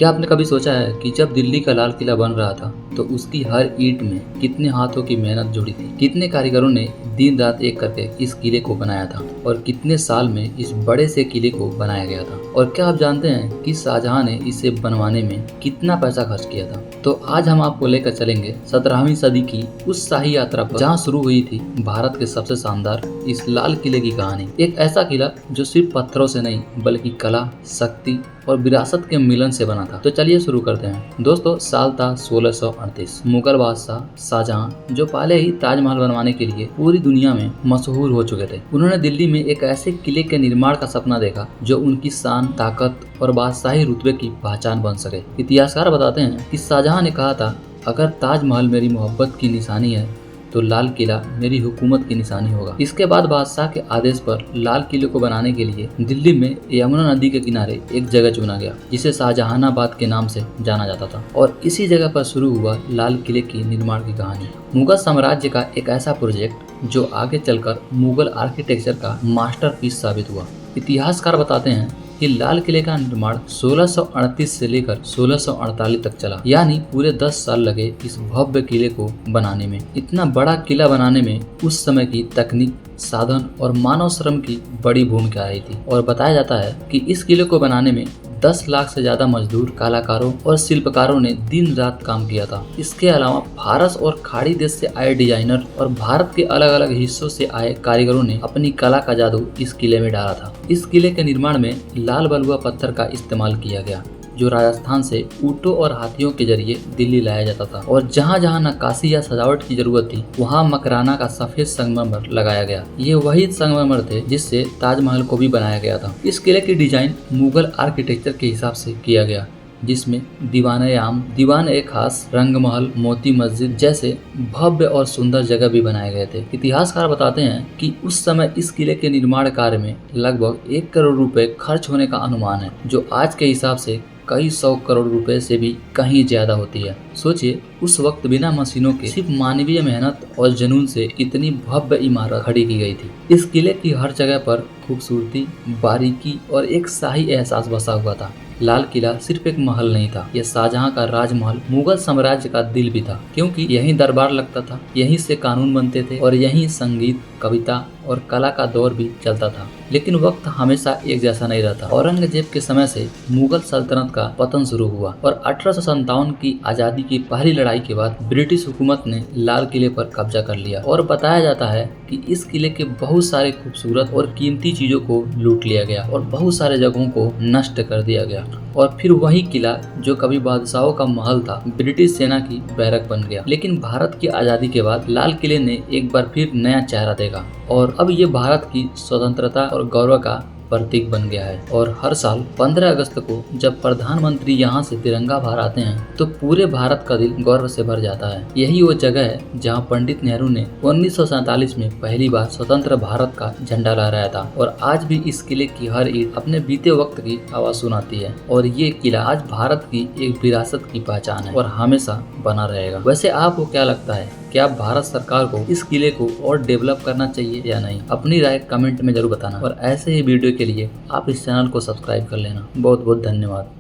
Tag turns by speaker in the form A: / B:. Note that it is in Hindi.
A: क्या आपने कभी सोचा है कि जब दिल्ली का लाल किला बन रहा था तो उसकी हर ईंट में कितने हाथों की मेहनत जुड़ी थी, कितने कारीगरों ने दिन रात एक करके इस किले को बनाया था और कितने साल में इस बड़े से किले को बनाया गया था। और क्या आप जानते हैं कि शाहजहां ने इसे बनवाने में कितना पैसा खर्च किया था। तो आज हम आपको लेकर चलेंगे 17वीं सदी की उस शाही यात्रा पर जहाँ शुरू हुई थी भारत के सबसे शानदार इस लाल किले की कहानी। एक ऐसा किला जो सिर्फ पत्थरों से नहीं बल्कि कला, शक्ति और विरासत के मिलन से बना था। तो चलिए शुरू करते हैं। दोस्तों, साल था 1638। मुगल बादशाह शाहजहां, जो पहले ही ताजमहल बनवाने के लिए पूरी दुनिया में मशहूर हो चुके थे, उन्होंने दिल्ली में एक ऐसे किले के निर्माण का सपना देखा जो उनकी शान, ताकत और बादशाही रुतबे की पहचान बन सके। इतिहासकार बताते हैं कि शाहजहां ने कहा था, अगर ताजमहल मेरी मोहब्बत की निशानी है तो लाल किला मेरी हुकूमत की निशानी होगा। इसके बाद बादशाह के आदेश पर लाल किले को बनाने के लिए दिल्ली में यमुना नदी के किनारे एक जगह चुना गया जिसे शाहजहानाबाद के नाम से जाना जाता था। और इसी जगह पर शुरू हुआ लाल किले की निर्माण की कहानी। मुगल साम्राज्य का एक ऐसा प्रोजेक्ट जो आगे चलकर मुगल आर्किटेक्चर का मास्टरपीस साबित हुआ। इतिहासकार बताते हैं कि लाल किले का निर्माण 1638 से लेकर 1648 तक चला, यानी पूरे 10 साल लगे इस भव्य किले को बनाने में। इतना बड़ा किला बनाने में उस समय की तकनीक, साधन और मानव श्रम की बड़ी भूमिका रही थी। और बताया जाता है कि इस किले को बनाने में 10 लाख से ज्यादा मजदूर, कलाकारों और शिल्पकारों ने दिन रात काम किया था। इसके अलावा फारस और खाड़ी देश से आए डिजाइनर और भारत के अलग अलग हिस्सों से आए कारीगरों ने अपनी कला का जादू इस किले में डाला था। इस किले के निर्माण में लाल बलुआ पत्थर का इस्तेमाल किया गया जो राजस्थान से ऊंटों और हाथियों के जरिए दिल्ली लाया जाता था। और जहाँ जहाँ नक्काशी या सजावट की जरूरत थी वहाँ मकराना का सफेद संगमरमर लगाया गया। ये वही संगमरमर थे जिससे ताजमहल को भी बनाया गया था। इस किले की डिजाइन मुगल आर्किटेक्चर के हिसाब से किया गया, जिसमें दीवान-ए खास, रंगमहल, मोती मस्जिद जैसे भव्य और सुंदर जगह भी बनाए गए थे। इतिहासकार बताते हैं कि उस समय इस किले के निर्माण कार्य में लगभग 1 करोड़ रुपए खर्च होने का अनुमान है, जो आज के हिसाब से कई 100 करोड़ रुपए से भी कहीं ज्यादा होती है। सोचिए, उस वक्त बिना मशीनों के सिर्फ मानवीय मेहनत और जुनून से इतनी भव्य इमारत खड़ी की गई थी। इस किले की हर जगह पर खूबसूरती, बारीकी और एक शाही एहसास बसा हुआ था। लाल किला सिर्फ एक महल नहीं था, यह शाहजहां का राजमहल, मुगल साम्राज्य का दिल भी था, क्योंकि यहीं दरबार लगता था, यहीं से कानून बनते थे और यहीं संगीत, कविता और कला का दौर भी चलता था। लेकिन वक्त हमेशा एक जैसा नहीं रहता। औरंगजेब के समय से मुगल सल्तनत का पतन शुरू हुआ और 1857 की आजादी की पहली लड़ाई के बाद ब्रिटिश हुकूमत ने लाल किले पर कब्जा कर लिया। और बताया जाता है कि इस किले के बहुत सारे खूबसूरत और कीमती चीजों को लूट लिया गया और बहुत सारे जगहों को नष्ट कर दिया गया। और फिर वही किला जो कभी बादशाहों का महल था, ब्रिटिश सेना की बैरक बन गया। लेकिन भारत की आजादी के बाद लाल किले ने एक बार फिर नया चेहरा देखा और अब ये भारत की स्वतंत्रता और गौरव का प्रतीक बन गया है। और हर साल 15 अगस्त को जब प्रधानमंत्री यहाँ से तिरंगा फहराते हैं तो पूरे भारत का दिल गौरव से भर जाता है। यही वो जगह है जहाँ पंडित नेहरू ने 1947 में पहली बार स्वतंत्र भारत का झंडा लहराया था। और आज भी इस किले की हर ईंट अपने बीते वक्त की आवाज सुनाती है। और ये किला आज भारत की एक विरासत की पहचान है और हमेशा बना रहेगा। वैसे आपको क्या लगता है, क्या भारत सरकार को इस किले को और डेवलप करना चाहिए या नहीं? अपनी राय कमेंट में जरूर बताना और ऐसे ही वीडियो के लिए आप इस चैनल को सब्सक्राइब कर लेना। बहुत बहुत धन्यवाद।